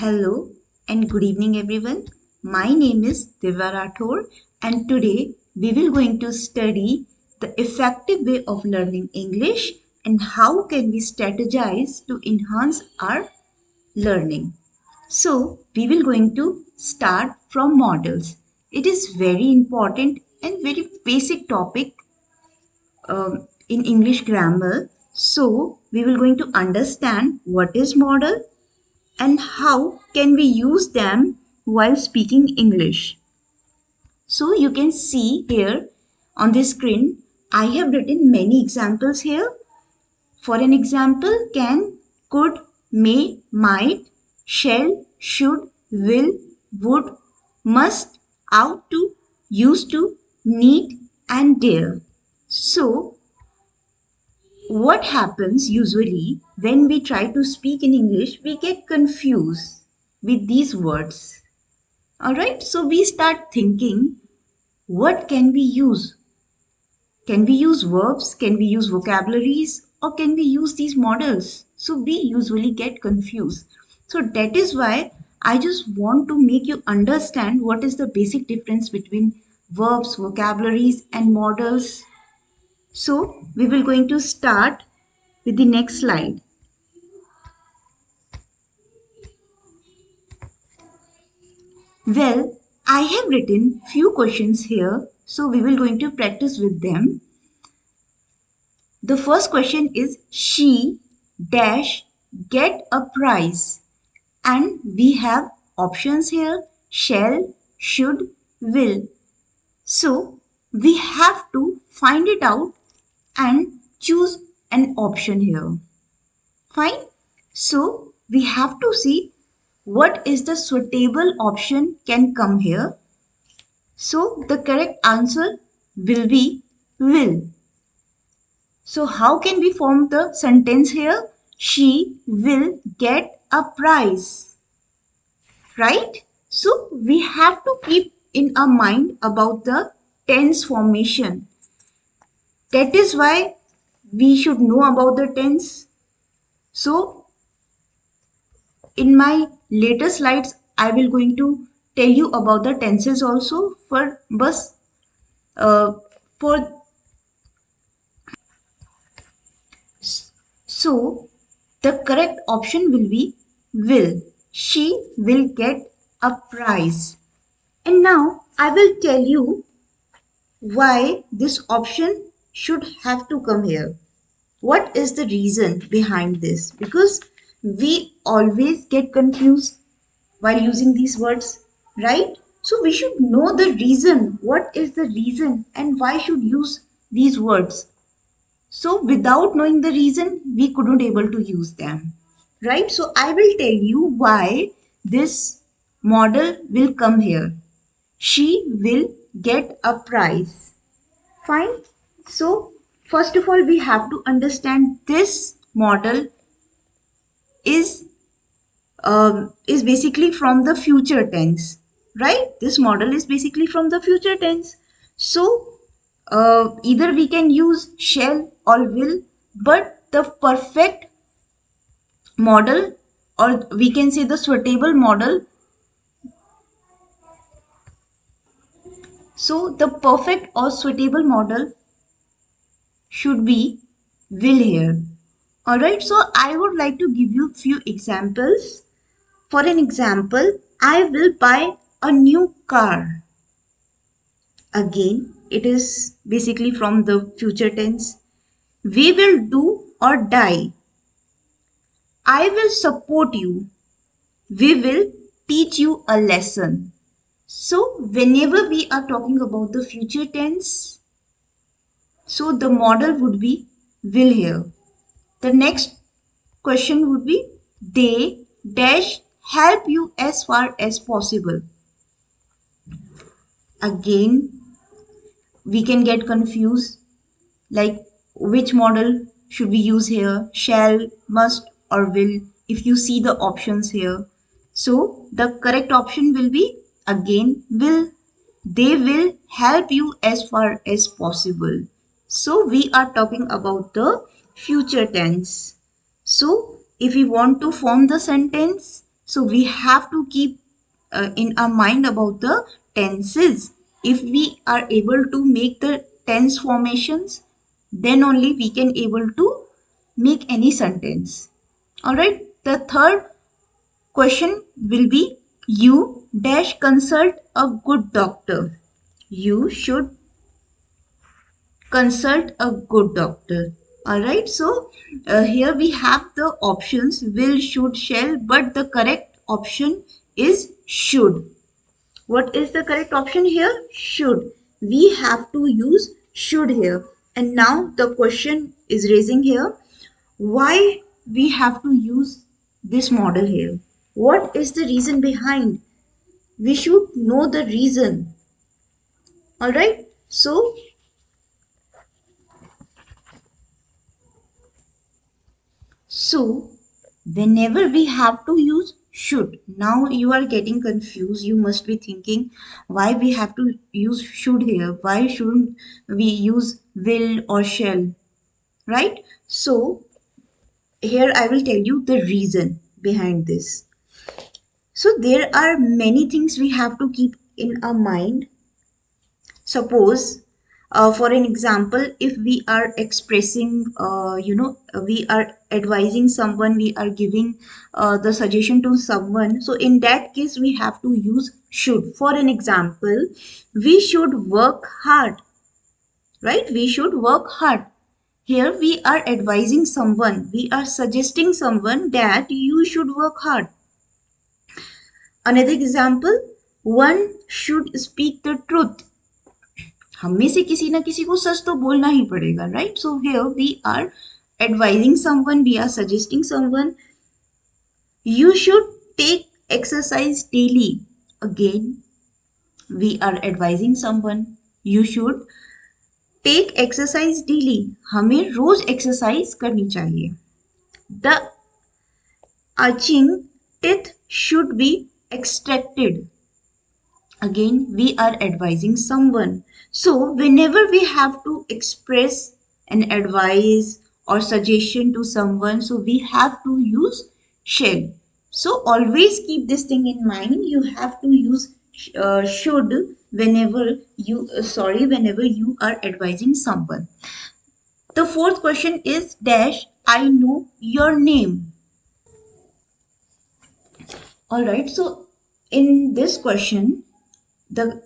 Hello and good evening everyone. My name is Divya Rathore and today we will going to study the effective way of learning English and how can we strategize to enhance our learning. So we will going to start from models. It is very important and very basic topic in English grammar. So we will going to understand what is model and how can we use them while speaking English. So you can see here on the screen, I have written many examples here. For an example, can, could, may, might, shall, should, will, would, must, ought to, used to, need and dare. So what happens usually when we try to speak in English, we get confused with these words. Alright, so we start thinking, what can we use? Can we use verbs? Can we use vocabularies? Or can we use these models? So we usually get confused. So that is why I just want to make you understand what is the basic difference between verbs, vocabularies and models. So we will going to start with the next slide. Well, I have written few questions here, so we will going to practice with them. The first question is she dash get a prize, and we have options here shall, should, will. So we have to find it out and choose an option here. Fine. So we have to see what is the suitable option can come here. So the correct answer will be will. So how can we form the sentence here? She will get a prize. Right? So we have to keep in our mind about the tense formation. That is why we should know about the tense. So in my later slides, I will going to tell you about the tenses also uh, for so the correct option will be will. She will get a prize. And now I will tell you why this option should have to come here. What is the reason behind this? Because we always get confused while using these words, right? So we should know the reason. What is the reason and why should use these words? So without knowing the reason, we couldn't able to use them, right? So I will tell you why this model will come here. She will get a prize. Fine. So first of all, we have to understand this model is is basically from the future tense, right? This model is basically from the future tense. So either we can use shall or will, but the perfect model, or we can say the suitable model. So the perfect or suitable model should be will here. Alright, so I would like to give you few examples. For an example, I will buy a new car. Again, it is basically from the future tense. We will do or die. I will support you. We will teach you a lesson. So, whenever we are talking about the future tense, so the model would be will here. The next question would be they dash help you as far as possible. Again, we can get confused like which model should we use here, shall, must or will, if you see the options here. So the correct option will be again will. They will help you as far as possible. So we are talking about the future tense. So if we want to form the sentence, So we have to keep in our mind about the tenses. If we are able to make the tense formations, then only we can able to make any sentence. All right. The third question will be, you dash consult a good doctor. You should consult a good doctor. All right. So here we have the options will, should, shall, but the correct option is should. What is the correct option here? Should. We have to use should here. And now the question is raising here, why we have to use this model here? What is the reason behind? We should know the reason. Alright. So whenever we have to use should, now you are getting confused. You must be thinking why we have to use should here. Why shouldn't we use will or shall? Right? So here I will tell you the reason behind this. So there are many things we have to keep in our mind. Suppose for an example, if we are expressing we are advising someone, we are giving the suggestion to someone, so in that case we have to use should. For an example, we should work hard, right? We should work hard. Here we are advising someone, we are suggesting someone that you should work hard. Another example, one should speak the truth. हम में से किसी ना किसी को सच तो बोलना ही पड़ेगा, right? So here we are advising someone, we are suggesting someone, you should take exercise daily. Again we are advising someone, you should take exercise daily. हमें रोज एक्सरसाइज करनी चाहिए. The arching teeth should be extracted. Again we are advising someone. So whenever we have to express an advice or suggestion to someone, so we have to use shall. So always keep this thing in mind, you have to use should whenever whenever you are advising someone. The fourth question is dash I know your name. All right, so in this question the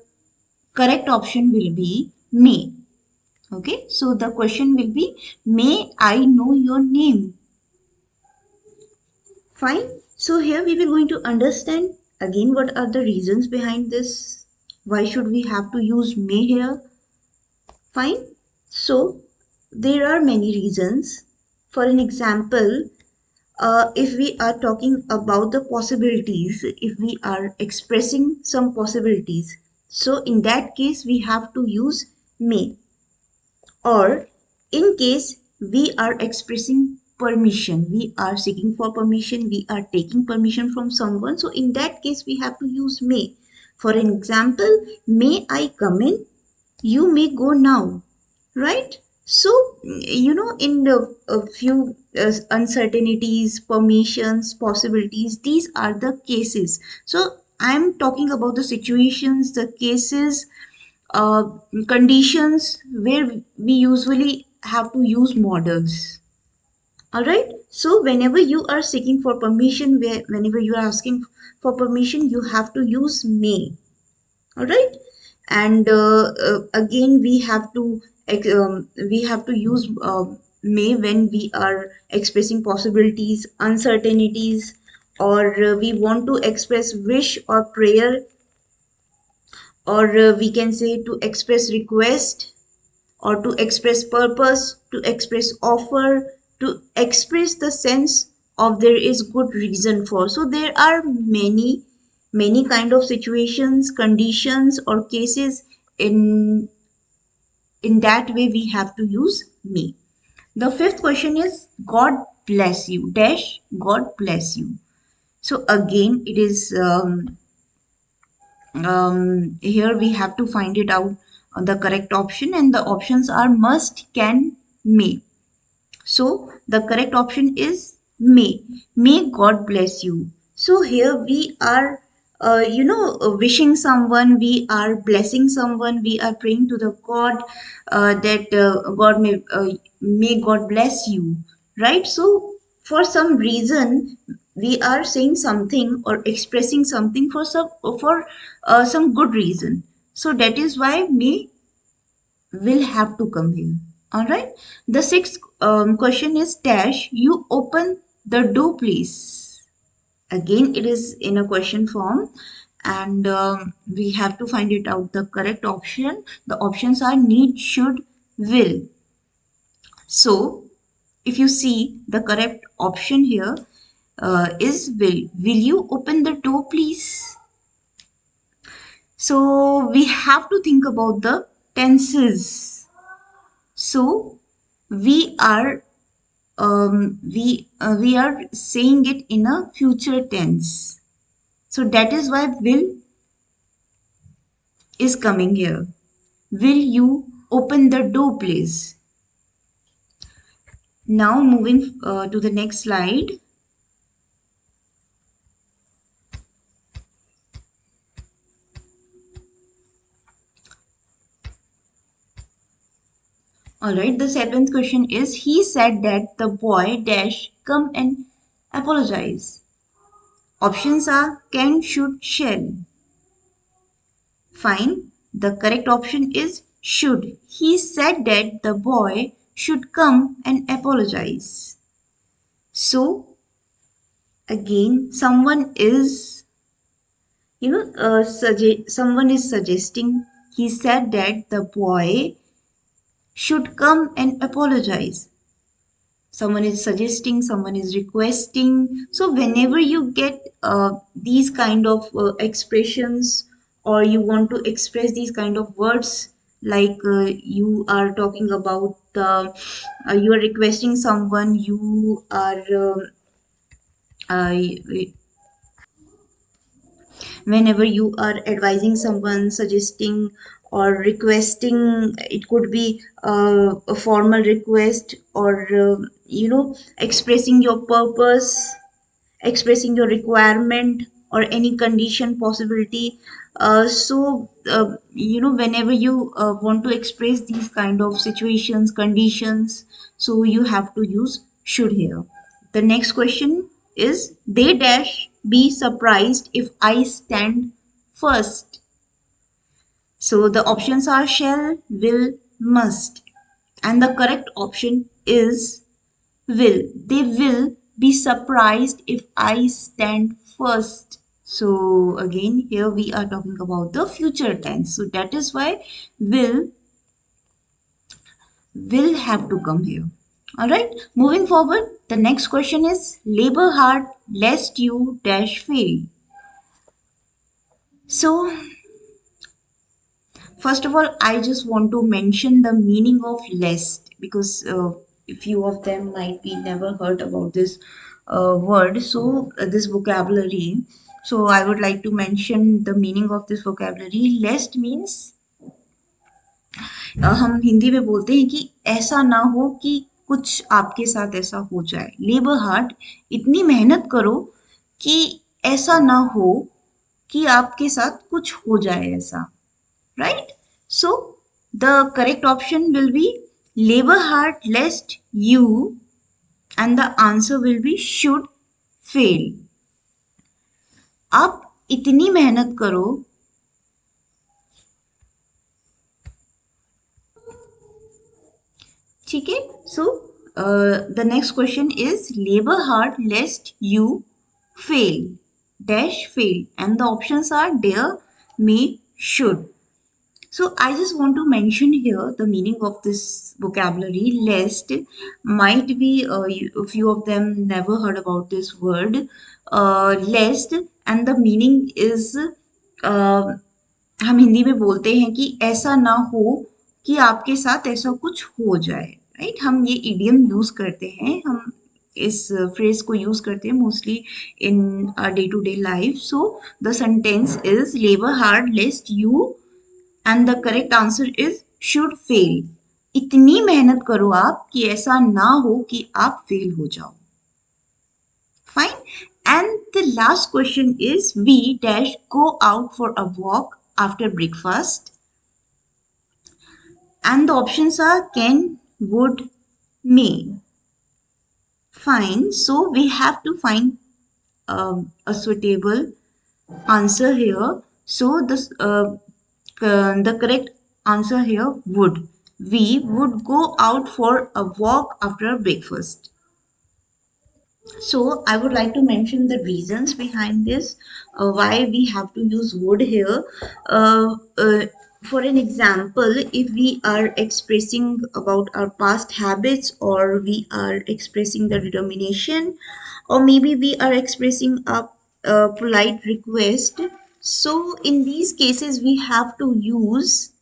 correct option will be may. Okay, so the question will be, may I know your name? Fine. So here we will going to understand again what are the reasons behind this. Why should we have to use may here? Fine. So there are many reasons. For an example, if we are talking about the possibilities, if we are expressing some possibilities, so in that case we have to use may. Or in case we are expressing permission, we are seeking for permission, we are taking permission from someone, so in that case we have to use may. For an example, may I come in? You may go now, right? So in the a few uncertainties, permissions, possibilities, these are the cases. So I'm talking about the situations, the cases, uh, conditions where we usually have to use models. All right. So whenever you are seeking for permission, whenever you are asking for permission, you have to use may. All right. And again, we have to use may when we are expressing possibilities, uncertainties, or we want to express wish or prayer, or we can say to express request, or to express purpose, to express offer, to express the sense of there is good reason for. So there are many kind of situations, conditions, or cases. In that way we have to use me. The fifth question is, God bless you dash God bless you. So again it is here we have to find it out the correct option, and the options are must, can, may. So the correct option is may. May God bless you. So here we are, wishing someone, we are blessing someone, we are praying to the God that God may God bless you, right? So for some reason we are saying something or expressing something for some good reason. So that is why may will have to come here. All right. The sixth question is dash. You open the door, please. Again, it is in a question form, and we have to find it out the correct option. The options are need, should, will. So, if you see the correct option here is will. Will you open the door, please? So, we have to think about the tenses. So, we are we are saying it in a future tense. So that is why will is coming here. Will you open the door, please? Now moving to the next slide. All right. The seventh question is he said that the boy dash come and apologize. Options are can, should, shall. Fine. The correct option is should. He said that the boy should come and apologize. So again, someone is suggesting. He said that the boy should come and apologize. Someone is suggesting, someone is requesting. So whenever you get these kind of expressions, or you want to express these kind of words, like you are talking about you are requesting someone, you are uh, whenever you are advising someone, suggesting or requesting, it could be a formal request, or expressing your purpose, expressing your requirement, or any condition possibility. Whenever you want to express these kind of situations, conditions, so you have to use should here. The next question is they dash be surprised if I stand first. So the options are shall, will, must, and the correct option is will. They will be surprised if I stand first. So again, here we are talking about the future tense. So that is why will have to come here. All right. Moving forward, the next question is labor hard lest you dash fail. So first of all, I just want to mention the meaning of lest, because a few of them might be never heard about this word. So this vocabulary. So I would like to mention the meaning of this vocabulary. Lest means हम हिंदी में बोलते हैं कि ऐसा ना हो कि कुछ आपके साथ ऐसा हो जाए. लेबर हार्ड, इतनी मेहनत करो कि ऐसा ना हो कि आपके साथ कुछ हो जाए ऐसा. Right? So the correct option will be labor hard lest you, and the answer will be should fail. आप इतनी मेहनत करो. ठीक है. So the next question is labor hard lest you fail dash fail, and the options are dare, may, should. So I just want to mention here the meaning of this vocabulary. Lest might be a few of them never heard about this word. Lest, and the meaning is हम हिंदी में बोलते हैं कि ऐसा ना हो कि आपके साथ ऐसा कुछ हो जाए. राइट. हम ये इडियम यूज करते हैं, हम इस फ्रेज को यूज करते हैं mostly in day to day life. So the sentence is labour hard lest you, and the correct answer is should fail. इतनी मेहनत करो आप कि ऐसा ना हो कि आप फेल हो जाओ. Fine. And the last question is we dash go out for a walk after breakfast. And the options are can, would, may. Fine. So we have to find a suitable answer here. So the correct answer here would. We would go out for a walk after breakfast. So I would like to mention the reasons behind this, why we have to use would here. Uh, uh, for an example, if we are expressing about our past habits, or we are expressing the determination, or maybe we are expressing a polite request. So in these cases, we have to use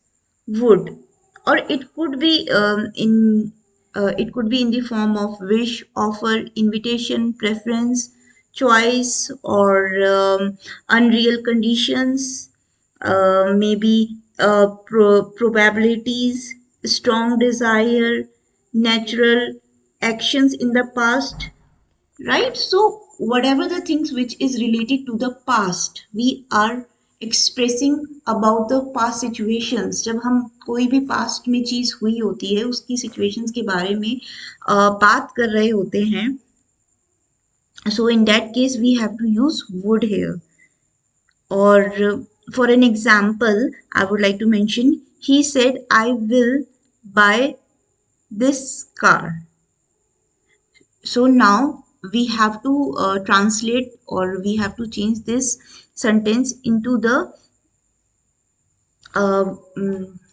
would, or it could be in the form of wish, offer, invitation, preference, choice, or unreal conditions, maybe probabilities, strong desire, natural actions in the past, right? So whatever the things which is related to the past, we are expressing about the past situations. जब हम कोई भी past में चीज हुई होती है उसकी situations के बारे में बात कर रहे होते हैं, so in that case we have to use would here. Or for an example, I would like to mention he said I will buy this car. So now we have to translate, or we have to change this sentence into the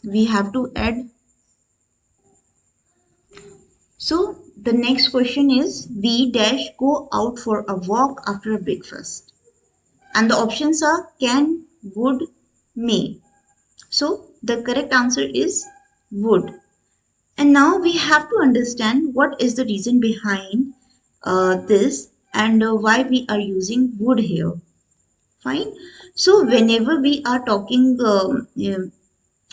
we have to add. So the next question is we dash go out for a walk after breakfast, and the options are can, would, may. So the correct answer is would. And now we have to understand what is the reason behind this, and why we are using would here. Fine. So whenever we are talking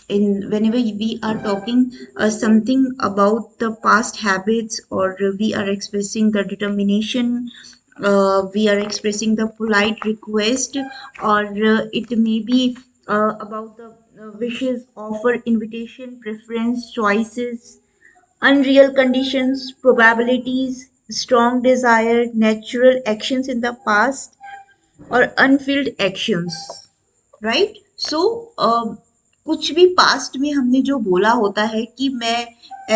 whenever we are talking something about the past habits, or we are expressing the determination, we are expressing the polite request, or it may be about the wishes, offer, invitation, preference, choices, unreal conditions, probabilities, strong desire, natural actions in the past, और Anfield actions, right? सो कुछ भी past में हमने जो बोला होता है कि मैं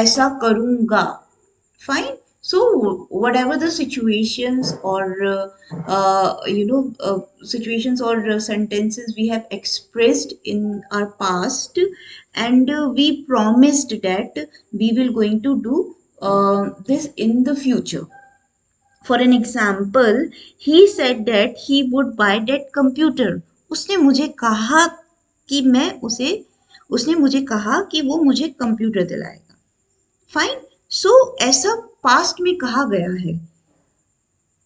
ऐसा करूंगा, fine. So whatever the situations, or situations, or sentences we have expressed in our past, and we promised that we will going to do this in the future. For an example, he said that he would buy that computer. उसने मुझे कहा कि मैं उसे उसने मुझे कहा कि वो मुझे कंप्यूटर दिलाएगा. फाइन. सो ऐसा पास्ट में कहा गया है,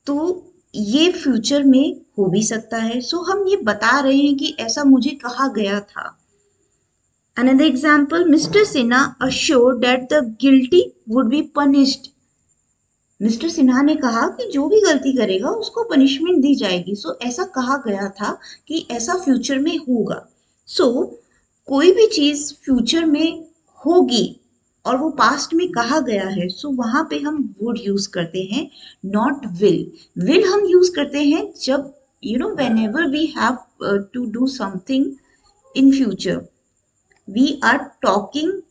तो ये फ्यूचर में हो भी सकता है. सो हम ये बता रहे हैं कि ऐसा मुझे कहा गया था. Another example, Mr. Sinha assured that the guilty would be punished. Mister Sinha ने कहा कि जो भी गलती करेगा उसको पनिशमेंट दी जाएगी. सो ऐसा कहा गया था कि ऐसा फ्यूचर में होगा. सो कोई भी चीज फ्यूचर में होगी और वो पास्ट में कहा गया है, सो वहां पे हम वुड यूज करते हैं, नॉट विल. विल हम यूज करते हैं जब whenever we have to do something in future, we are talking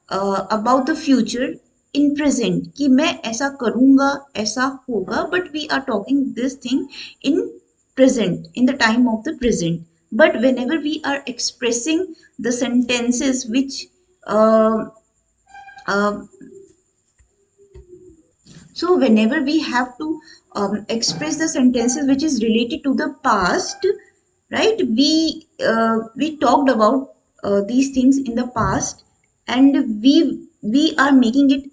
about the future in present, कि मैं ऐसा करूंगा, ऐसा होगा, but we are talking this thing in present, in the time of the present. But whenever we are expressing the sentences which uh, uh, so whenever we have to express the sentences which is related to the past, right? We talked about these things in the past, and we are making it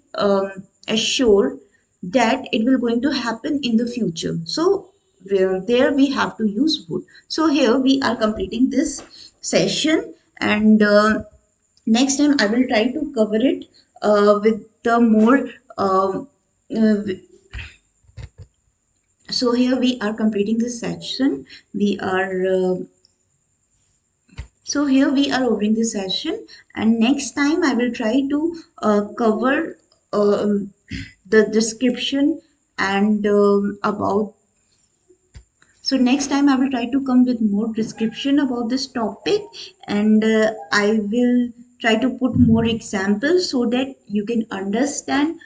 assure that it will going to happen in the future. So there we have to use would. So here we are completing this session, and next time I will try to cover it with the more um, uh, So here we are completing this session. We are So here we are overing this session, and next time I will try to cover the description and about. So next time I will try to come with more description about this topic, and I will try to put more examples so that you can understand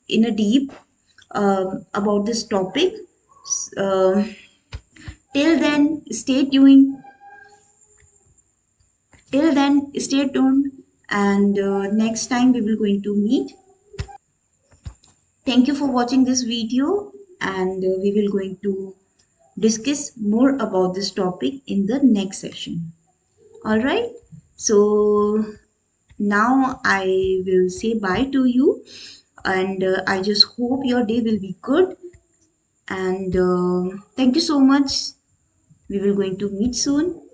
in a deep about this topic. Uh, till then, stay tuned. Till then, stay tuned, and next time we will going to meet. Thank you for watching this video, and we will going to discuss more about this topic in the next session. All right. So now I will say bye to you, and I just hope your day will be good. And thank you so much. We will going to meet soon.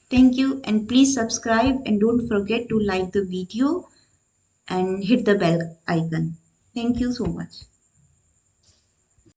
Thank you, and please subscribe and don't forget to like the video and hit the bell icon. Thank you so much.